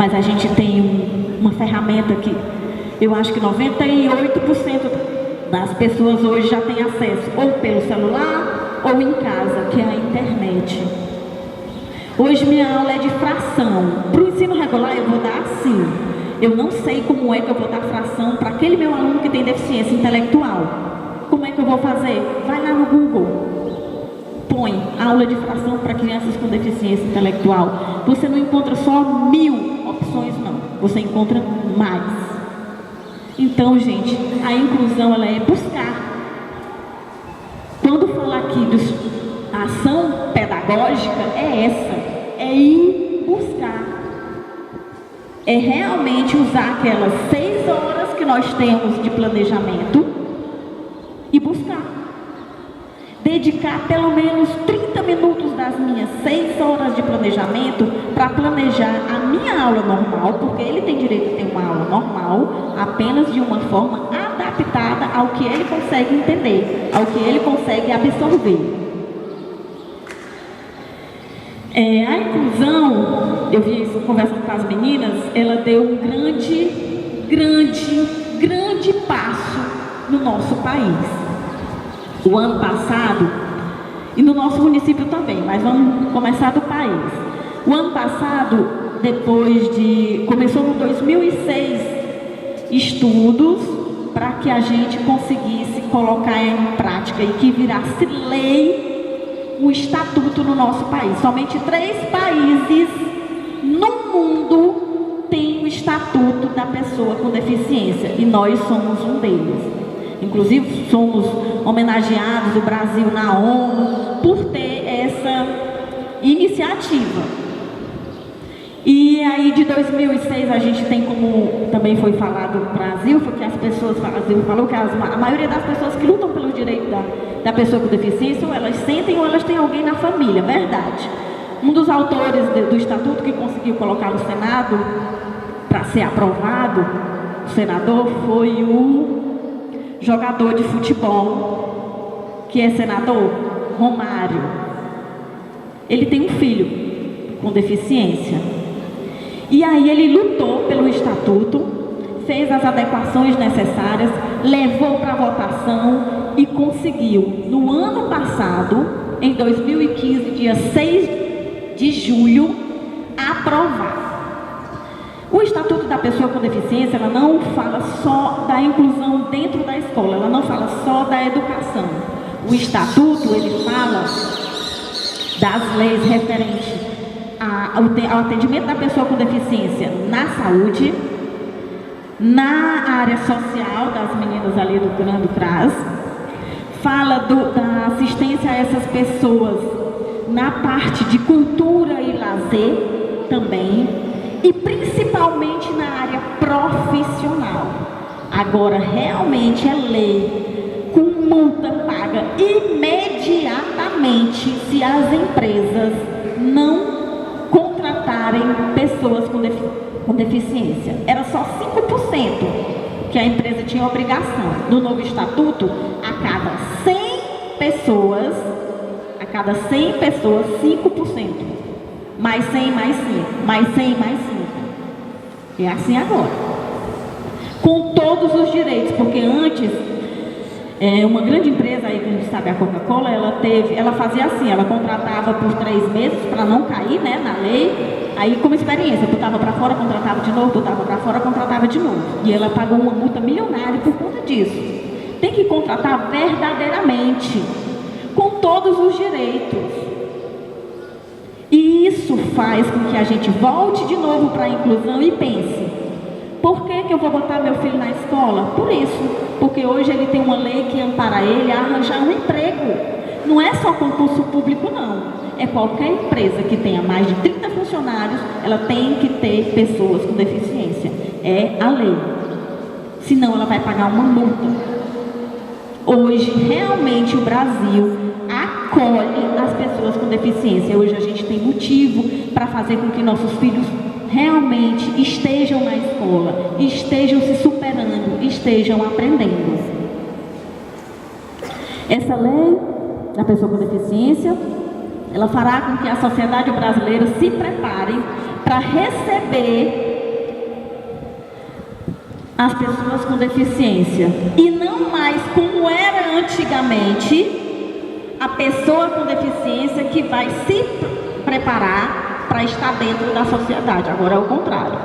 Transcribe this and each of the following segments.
mas a gente tem uma ferramenta que eu acho que 98% das pessoas hoje já têm acesso, ou pelo celular, ou em casa, que é a internet. Hoje minha aula é de fração. Para o ensino regular eu vou dar assim. Eu não sei como é que eu vou dar fração para aquele meu aluno que tem deficiência intelectual. Como é que eu vou fazer? Vai lá no Google, põe aula de fração para crianças com deficiência intelectual. Você não encontra só 1000 opções, não. Você encontra mais. Então, gente, a inclusão, ela é buscar. Quando falar aqui da ação pedagógica, é essa. É ir buscar. É realmente usar aquelas 6 horas que nós temos de planejamento e buscar. Dedicar pelo menos 30 minutos das minhas 6 horas de planejamento para planejar a minha aula normal, porque ele tem direito a ter uma aula normal, apenas de uma forma adaptada ao que ele consegue entender, ao que ele consegue absorver. A inclusão, eu vi isso conversando com as meninas, ela deu um grande passo no nosso país. O ano passado, e no nosso município também, mas vamos começar do país. O ano passado, começou no 2006, estudos para que a gente conseguisse colocar em prática e que virasse lei o estatuto no nosso país. Somente 3 países no mundo têm o estatuto da pessoa com deficiência e nós somos um deles. Inclusive somos homenageados, o Brasil, na ONU, por ter essa iniciativa. E aí de 2006 a gente tem, como também foi falado no Brasil, porque as pessoas, o Brasil falou que a maioria das pessoas que lutam pelo direito da pessoa com deficiência, ou elas sentem ou elas têm alguém na família, verdade. Um dos autores do estatuto que conseguiu colocar no Senado para ser aprovado, o senador, foi o jogador de futebol, que é senador, Romário. Ele tem um filho com deficiência. E aí ele lutou pelo estatuto, fez as adequações necessárias, levou para votação e conseguiu, no ano passado, em 2015, dia 6 de julho, aprovar. O Estatuto da Pessoa com Deficiência, ela não fala só da inclusão dentro da escola, ela não fala só da educação. O Estatuto, ele fala das leis referentes ao atendimento da pessoa com deficiência na saúde, na área social, das meninas ali do Grande Trás, fala da assistência a essas pessoas na parte de cultura e lazer também, e principalmente na área profissional. Agora, realmente é lei, com multa paga imediatamente se as empresas não contratarem pessoas com deficiência. Era só 5% que a empresa tinha obrigação. No novo estatuto, a cada 100 pessoas, 5%. Mais 100, mais 5. Mais 100, mais 5. É assim agora. Com todos os direitos, porque antes, uma grande empresa aí, que a gente sabe, a Coca-Cola, ela fazia assim, ela contratava por 3 meses para não cair, né, na lei. Aí, como experiência, botava para fora, contratava de novo, botava para fora, contratava de novo. E ela pagou uma multa milionária por conta disso. Tem que contratar verdadeiramente, com todos os direitos. E isso faz com que a gente volte de novo para a inclusão e pense: por que eu vou botar meu filho na escola? Por isso, porque hoje ele tem uma lei que ampara ele a arranjar um emprego. Não é só concurso público, não. É qualquer empresa que tenha mais de 30 funcionários, ela tem que ter pessoas com deficiência. É a lei. Senão ela vai pagar uma multa. Hoje, realmente, o Brasil acolhe as pessoas com deficiência. Hoje a gente tem motivo para fazer com que nossos filhos realmente estejam na escola, estejam se superando, estejam aprendendo. Essa lei da pessoa com deficiência, ela fará com que a sociedade brasileira se prepare para receber as pessoas com deficiência. E não mais como era antigamente, a pessoa com deficiência que vai se preparar para estar dentro da sociedade. Agora é o contrário.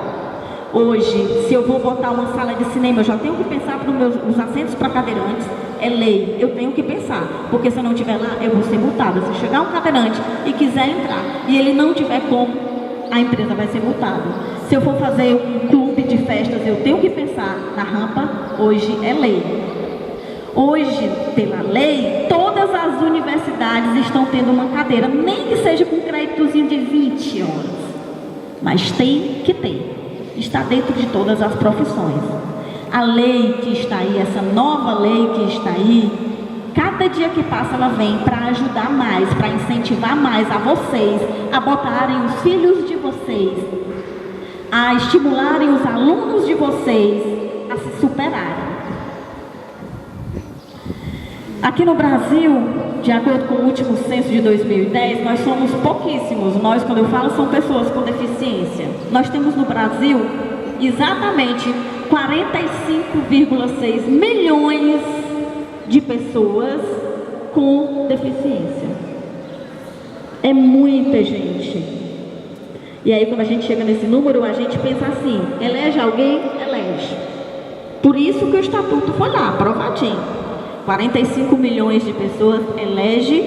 Hoje, se eu vou botar uma sala de cinema, eu já tenho que pensar para os assentos para cadeirantes. É lei, eu tenho que pensar, porque se eu não estiver lá, eu vou ser multada. Se chegar um cadeirante e quiser entrar e ele não tiver como, a empresa vai ser multada. Se eu for fazer um clube de festas, eu tenho que pensar na rampa. Hoje é lei. Hoje, pela lei, todas as universidades estão tendo uma cadeira, nem que seja com um créditozinho de 20 horas, mas tem que ter. Está dentro de todas as profissões. A lei que está aí, essa nova lei que está aí, cada dia que passa ela vem para ajudar mais, para incentivar mais a vocês, a botarem os filhos de vocês, a estimularem os alunos de vocês a se superarem. Aqui no Brasil, de acordo com o último censo de 2010, nós somos pouquíssimos. Nós, quando eu falo, são pessoas com deficiência. Nós temos no Brasil exatamente 45,6 milhões de pessoas com deficiência. É muita gente. E aí, quando a gente chega nesse número, a gente pensa assim: elege alguém? Elege. Por isso que o estatuto foi lá, aprovadinho. 45 milhões de pessoas elege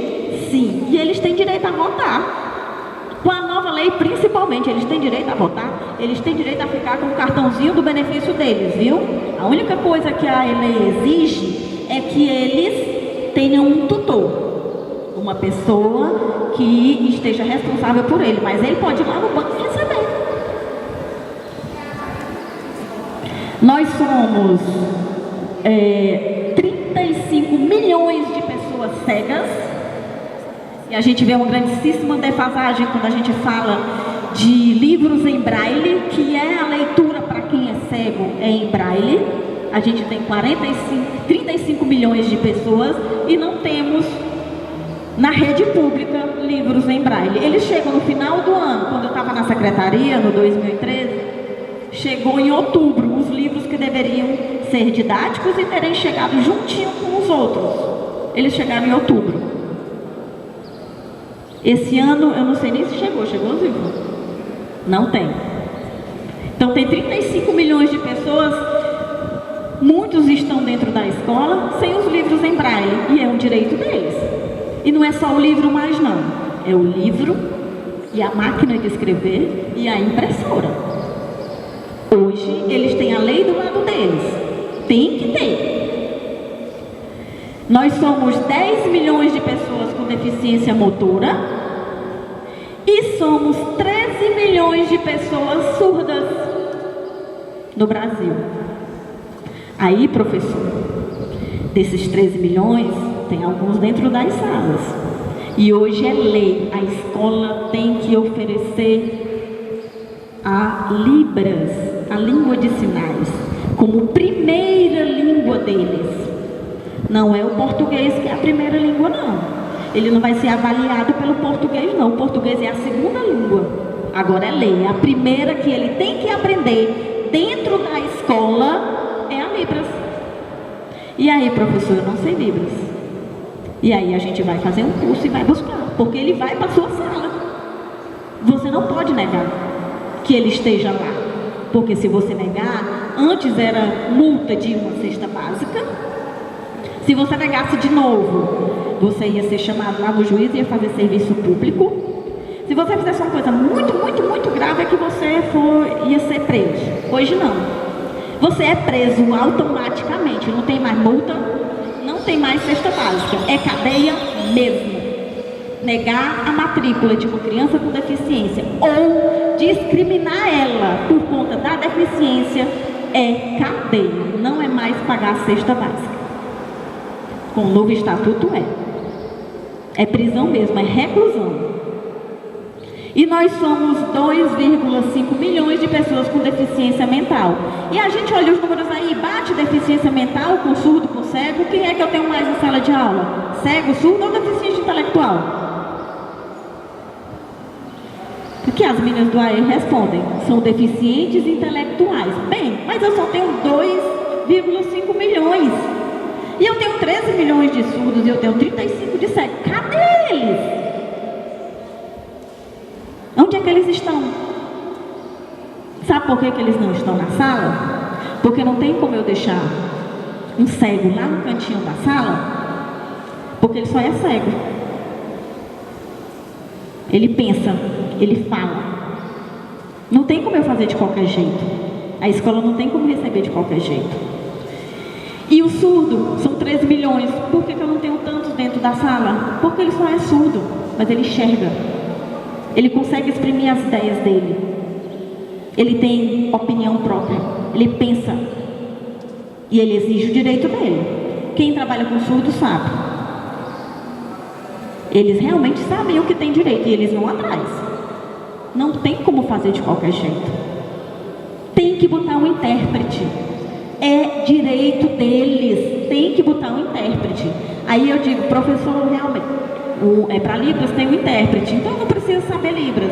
sim. E eles têm direito a votar. Com a nova lei, principalmente, eles têm direito a votar. Eles têm direito a ficar com o cartãozinho do benefício deles, viu? A única coisa que a lei exige é que eles tenham um tutor, uma pessoa que esteja responsável por ele, mas ele pode ir lá no banco e receber. Nós somos 35 milhões de pessoas cegas, e a gente vê uma grandíssima defasagem quando a gente fala de livros em braille, que é a leitura para quem é cego, é em braille. A gente tem 35 milhões de pessoas e não temos na rede pública livros em braille. Eles chegam no final do ano. Quando eu estava na secretaria, no 2013, chegou em outubro os livros que deveriam ser didáticos e terem chegado juntinho com os outros. Eles chegaram em outubro. Esse ano, eu não sei nem se chegou os livros? Não tem. Então tem 35 milhões de pessoas, muitos estão dentro da escola sem os livros em braille, e é um direito deles. E não é só o livro mais não, é o livro e a máquina de escrever e a impressora. Hoje eles têm a lei do lado deles, tem que ter. Nós somos 10 milhões de pessoas com deficiência motora e somos 13 milhões de pessoas surdas no Brasil. Aí, professor, desses 13 milhões, tem alguns dentro das salas. E hoje é lei, a escola tem que oferecer a Libras, a língua de sinais, como primeira língua deles. Não é o português que é a primeira língua, não. Ele não vai ser avaliado pelo português, não. O português é a segunda língua. Agora é lei. A primeira que ele tem que aprender dentro da escola é a Libras. E aí, professor, eu não sei Libras. E aí a gente vai fazer um curso e vai buscar, porque ele vai para a sua sala. Você não pode negar que ele esteja lá. Porque se você negar, antes era multa de uma cesta básica. Se você negasse de novo, você ia ser chamado lá no juiz e ia fazer serviço público. Se você fizesse uma coisa muito grave, é que você ia ser preso. Hoje não. Você é preso automaticamente. Não tem mais multa, não tem mais cesta básica. É cadeia mesmo. Negar a matrícula de uma criança com deficiência ou discriminar ela por conta da deficiência é cadeia. Não é mais pagar a cesta básica. Com o novo estatuto é prisão mesmo, é reclusão. E nós somos 2,5 milhões de pessoas com deficiência mental. E a gente olha os números aí, bate deficiência mental com surdo, com cego. Quem é que eu tenho mais na sala de aula? Cego, surdo ou deficiente intelectual? O que as meninas do AE respondem? São deficientes intelectuais. Bem, mas eu só tenho 2,5 milhões. E eu tenho 13 milhões de surdos e eu tenho 35 de cegos. Cadê eles? Onde é que eles estão? Sabe por que eles não estão na sala? Porque não tem como eu deixar um cego lá no cantinho da sala, porque ele só é cego. Ele pensa, ele fala. Não tem como eu fazer de qualquer jeito. A escola não tem como receber de qualquer jeito. E o surdo, são 13 milhões. Por que eu não tenho tantos dentro da sala? Porque ele só é surdo, mas ele enxerga. Ele consegue exprimir as ideias dele. Ele tem opinião própria. Ele pensa. E ele exige o direito dele. Quem trabalha com surdo sabe. Eles realmente sabem o que tem direito e eles vão atrás. Não tem como fazer de qualquer jeito. Tem que botar um intérprete. É direito deles. Tem que botar um intérprete. Aí eu digo, professor, realmente, para Libras tem um intérprete, então eu não preciso saber Libras.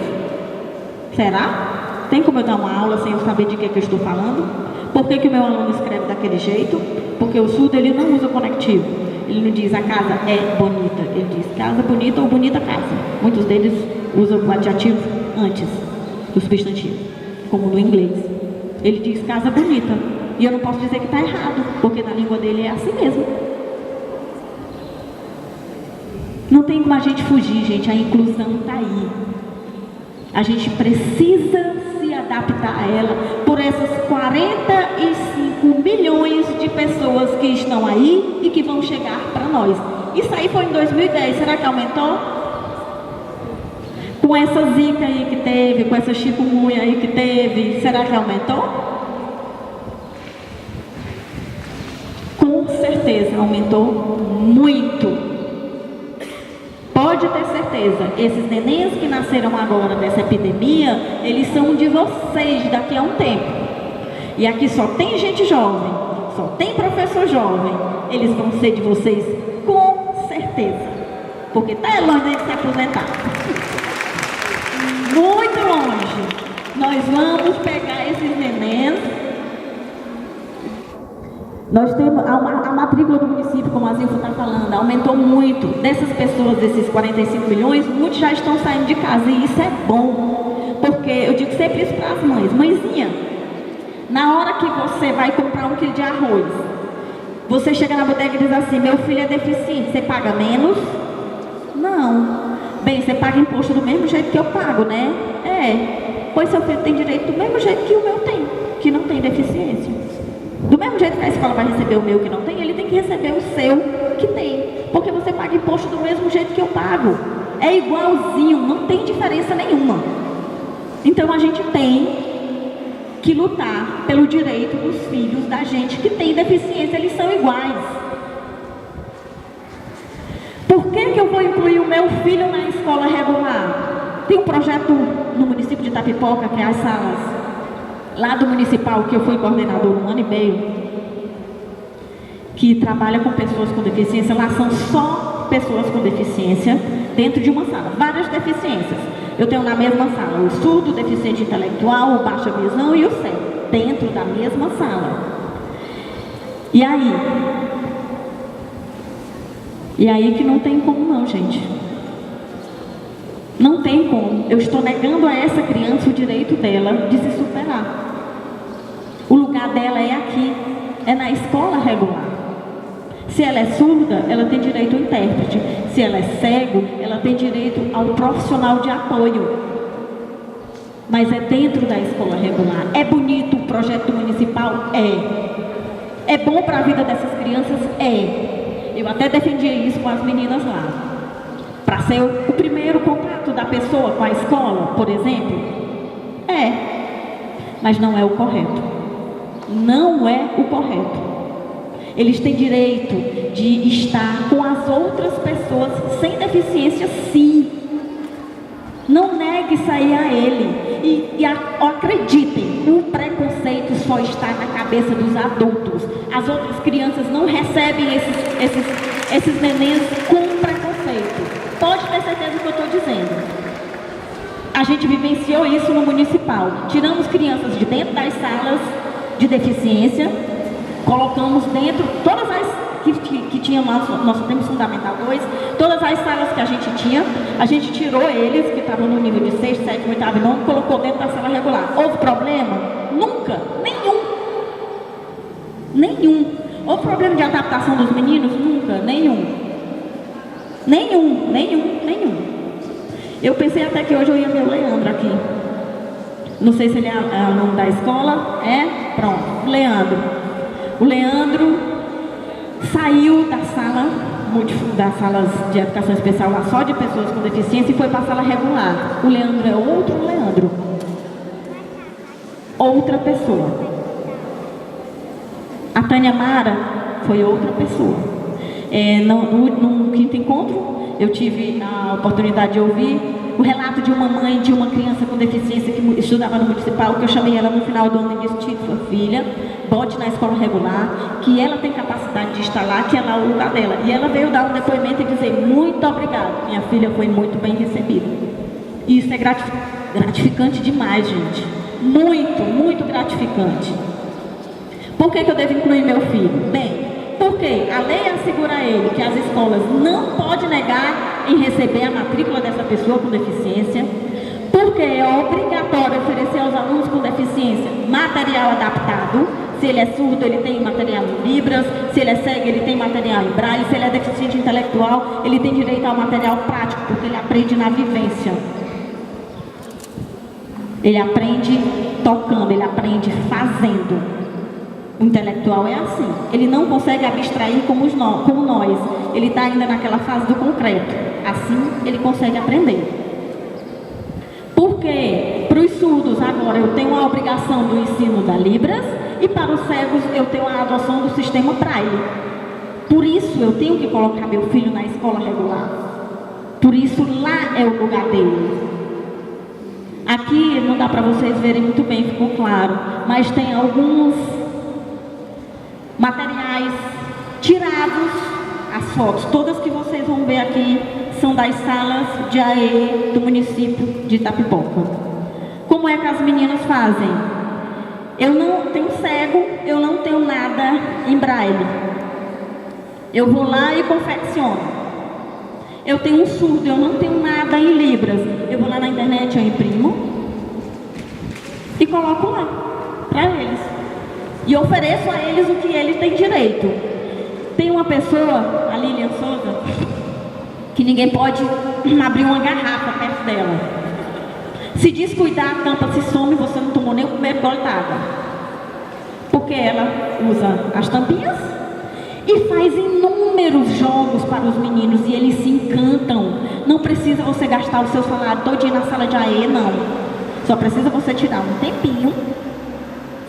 Será? Tem como eu dar uma aula sem eu saber de que eu estou falando? Por que o meu aluno escreve daquele jeito? Porque o surdo ele não usa conectivo. Ele não diz a casa é bonita. Ele diz casa bonita ou bonita casa. Muitos deles usam o adjetivo antes do substantivo, como no inglês. Ele diz casa bonita. E eu não posso dizer que está errado, porque na língua dele é assim mesmo. Não tem como a gente fugir, gente. A inclusão está aí. A gente precisa se adaptar a ela por essas 45 milhões de pessoas que estão aí e que vão chegar para nós. Isso aí foi em 2010. Será que aumentou? Com essa zika aí que teve, com essa chikungunya aí que teve, será que aumentou? Com certeza aumentou muito. Pode ter certeza, esses nenéns que nasceram agora nessa epidemia, eles são de vocês daqui a um tempo. E aqui só tem gente jovem, só tem professor jovem. Eles vão ser de vocês com certeza. Porque está longe de se aposentar. Muito longe. Nós vamos pegar esses nenéns. Nós temos a matrícula do município, como a Zilfa está falando, aumentou muito. Dessas pessoas, desses 45 milhões, muitos já estão saindo de casa. E isso é bom, porque eu digo sempre isso para as mães. Mãezinha, na hora que você vai comprar 1 quilo de arroz, você chega na bodega e diz assim, meu filho é deficiente, você paga menos? Não. Bem, você paga imposto do mesmo jeito que eu pago, né? É. Pois seu filho tem direito do mesmo jeito que o meu tem, que não tem deficiência. Do mesmo jeito que a escola vai receber o meu que não tem, ele tem que receber o seu que tem. Porque você paga imposto do mesmo jeito que eu pago. É igualzinho, não tem diferença nenhuma. Então a gente tem que lutar pelo direito dos filhos da gente que tem deficiência, eles são iguais. Por que eu vou incluir o meu filho na escola regular? Tem um projeto no município de Itapipoca, que é as salas lá do municipal, que eu fui coordenador 1 ano e meio, que trabalha com pessoas com deficiência. Lá são só pessoas com deficiência dentro de uma sala, várias deficiências. Eu tenho na mesma sala o surdo, o deficiente intelectual, o baixa visão e o cego, dentro da mesma sala. E aí que não tem como não, gente. Não tem como. Eu estou negando a essa criança o direito dela de se superar. O lugar dela é aqui, é na escola regular. Se ela é surda, ela tem direito ao intérprete. Se ela é cego, ela tem direito ao profissional de apoio. Mas é dentro da escola regular. É bonito o projeto municipal? É. É bom para a vida dessas crianças? É. Eu até defendia isso com as meninas lá. Para ser o primeiro contato da pessoa com a escola, por exemplo. É. Mas não é o correto. Não é o correto. Eles têm direito de estar com as outras pessoas sem deficiência, sim. Não negue isso aí a ele. E acreditem, o preconceito só está na cabeça dos adultos. As outras crianças não recebem esses nenéns com preconceito. Pode ter certeza do que eu estou dizendo. gente vivenciou isso no municipal. Tiramos crianças de dentro das salas de deficiência, colocamos dentro todas as que tinham nosso tempo fundamental 2, todas as salas que a gente tirou eles, que estavam no nível de 6, 7, 8 e 9, colocou dentro da sala regular. Houve problema? Nunca, nenhum. Houve problema de adaptação dos meninos? Nunca, nenhum. Eu pensei até que hoje eu ia ver o Leandro aqui. Não sei se ele é aluno da escola. É? Pronto, o Leandro saiu das salas de educação especial lá só de pessoas com deficiência e foi para a sala regular. O Leandro é outro Leandro. Outra pessoa. A Tânia Mara foi outra pessoa. No quinto encontro, eu tive a oportunidade de ouvir o relato de uma mãe de uma criança com deficiência que estudava no municipal, que eu chamei ela no final do ano e disse: sua filha, bote na escola regular, que ela tem capacidade de estar lá, que é lá o lugar dela. E ela veio dar um depoimento e dizer: muito obrigada, minha filha foi muito bem recebida. E isso é gratificante demais, gente. Muito gratificante. Por que eu devo incluir meu filho? Bem, porque a lei assegura a ele que as escolas não podem negar em receber a matrícula dessa pessoa com deficiência, porque é obrigatório oferecer aos alunos com deficiência material adaptado. Se ele é surdo, ele tem material em Libras. Se ele é cego, ele tem material em Braille. Se ele é deficiente intelectual, ele tem direito ao material prático, porque ele aprende na vivência. Ele aprende tocando, ele aprende fazendo. O intelectual é assim, ele não consegue abstrair como nós, ele está ainda naquela fase do concreto, assim ele consegue aprender. Porque para os surdos agora eu tenho a obrigação do ensino da Libras e para os cegos eu tenho a adoção do sistema Braille. Por isso eu tenho que colocar meu filho na escola regular, por isso lá é o lugar dele. Aqui não dá para vocês verem muito bem, ficou claro, mas tem alguns materiais tirados, as fotos, todas que vocês vão ver aqui, são das salas de AE do município de Itapipoca. Como é que as meninas fazem? Eu não tenho cego, eu não tenho nada em Braille. Eu vou lá e confecciono. Eu tenho um surdo, eu não tenho nada em Libras. Eu vou lá na internet, eu imprimo e coloco lá para eles. E ofereço a eles o que eles têm direito. Tem uma pessoa, a Lilian Souza, que ninguém pode abrir uma garrafa perto dela. Se descuidar, a tampa se some, você não tomou nem o primeiro gole d'água. Porque ela usa as tampinhas e faz inúmeros jogos para os meninos e eles se encantam. Não precisa você gastar o seu salário todinho na sala de AE, não. Só precisa você tirar um tempinho,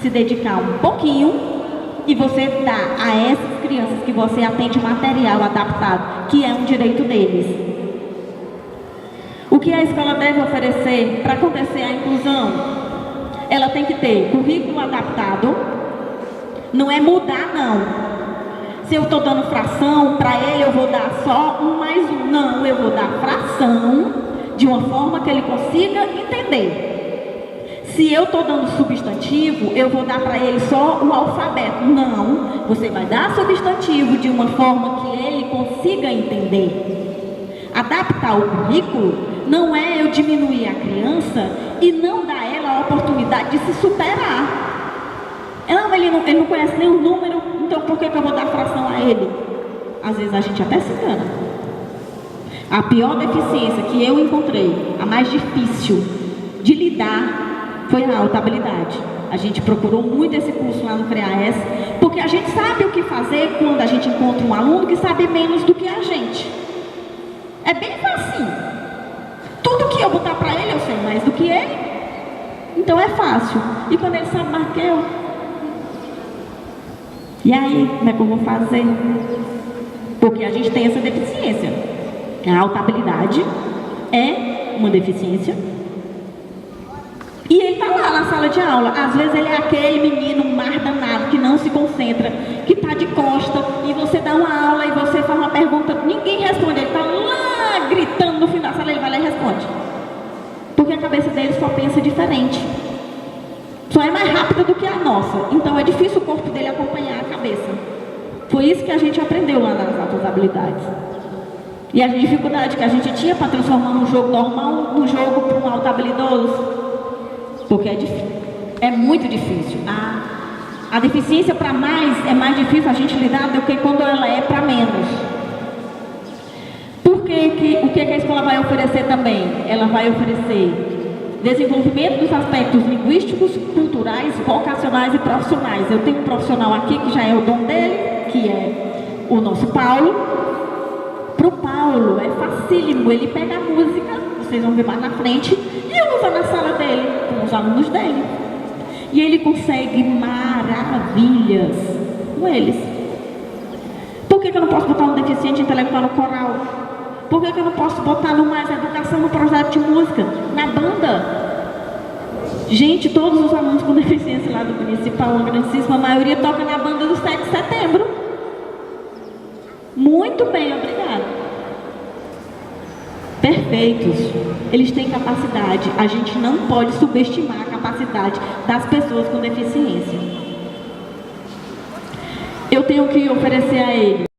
se dedicar um pouquinho e você dá a essas crianças que você atende material adaptado, que é um direito deles. O que a escola deve oferecer para acontecer a inclusão? Ela tem que ter currículo adaptado, não é mudar não. Se eu estou dando fração, para ele eu vou dar só 1 mais 1. Não, eu vou dar fração de uma forma que ele consiga entender. Se eu estou dando substantivo, eu vou dar para ele só o alfabeto. Não, você vai dar substantivo de uma forma que ele consiga entender. Adaptar o currículo não é eu diminuir a criança e não dar a ela a oportunidade de se superar. Não, ele não conhece nem o número, então por que eu vou dar fração a ele? Às vezes a gente até se engana. A pior deficiência que eu encontrei, a mais difícil de lidar, foi a alta habilidade. A gente procurou muito esse curso lá no CREAS, porque a gente sabe o que fazer quando a gente encontra um aluno que sabe menos do que a gente. É bem fácil. Tudo que eu botar para ele, eu sei mais do que ele. Então é fácil. E quando ele sabe mais que eu, e aí, como é que eu vou fazer? Porque a gente tem essa deficiência. A alta habilidade é uma deficiência. E ele está lá na sala de aula. Às vezes ele é aquele menino mar danado que não se concentra, que está de costa, e você dá uma aula e você faz uma pergunta, ninguém responde. Ele está lá gritando no fim da sala, ele vai lá e responde. Porque a cabeça dele só pensa diferente. Só é mais rápida do que a nossa. Então é difícil o corpo dele acompanhar a cabeça. Foi isso que a gente aprendeu lá nas altas habilidades. E a dificuldade que a gente tinha para transformar um jogo normal num jogo para um alto habilidoso. Porque é muito difícil. A deficiência para mais é mais difícil a gente lidar do que quando ela é para menos. O que a escola vai oferecer também? Ela vai oferecer desenvolvimento dos aspectos linguísticos, culturais, vocacionais e profissionais. Eu tenho um profissional aqui que já é o dom dele, que é o nosso Paulo. Para o Paulo é facílimo, ele pega a música, vocês vão ver mais na frente, e usa na sala dele, com os alunos dele. E ele consegue maravilhas com eles. Por que eu não posso botar um deficiente intelectual no coral? Por que eu não posso botar no Mais Educação no projeto de música? Na banda? Gente, todos os alunos com deficiência lá do municipal, uma grandíssima maioria, toca na banda do 7 de setembro. Muito bem, obrigada. Perfeitos. Eles têm capacidade. A gente não pode subestimar a capacidade das pessoas com deficiência. Eu tenho que oferecer a eles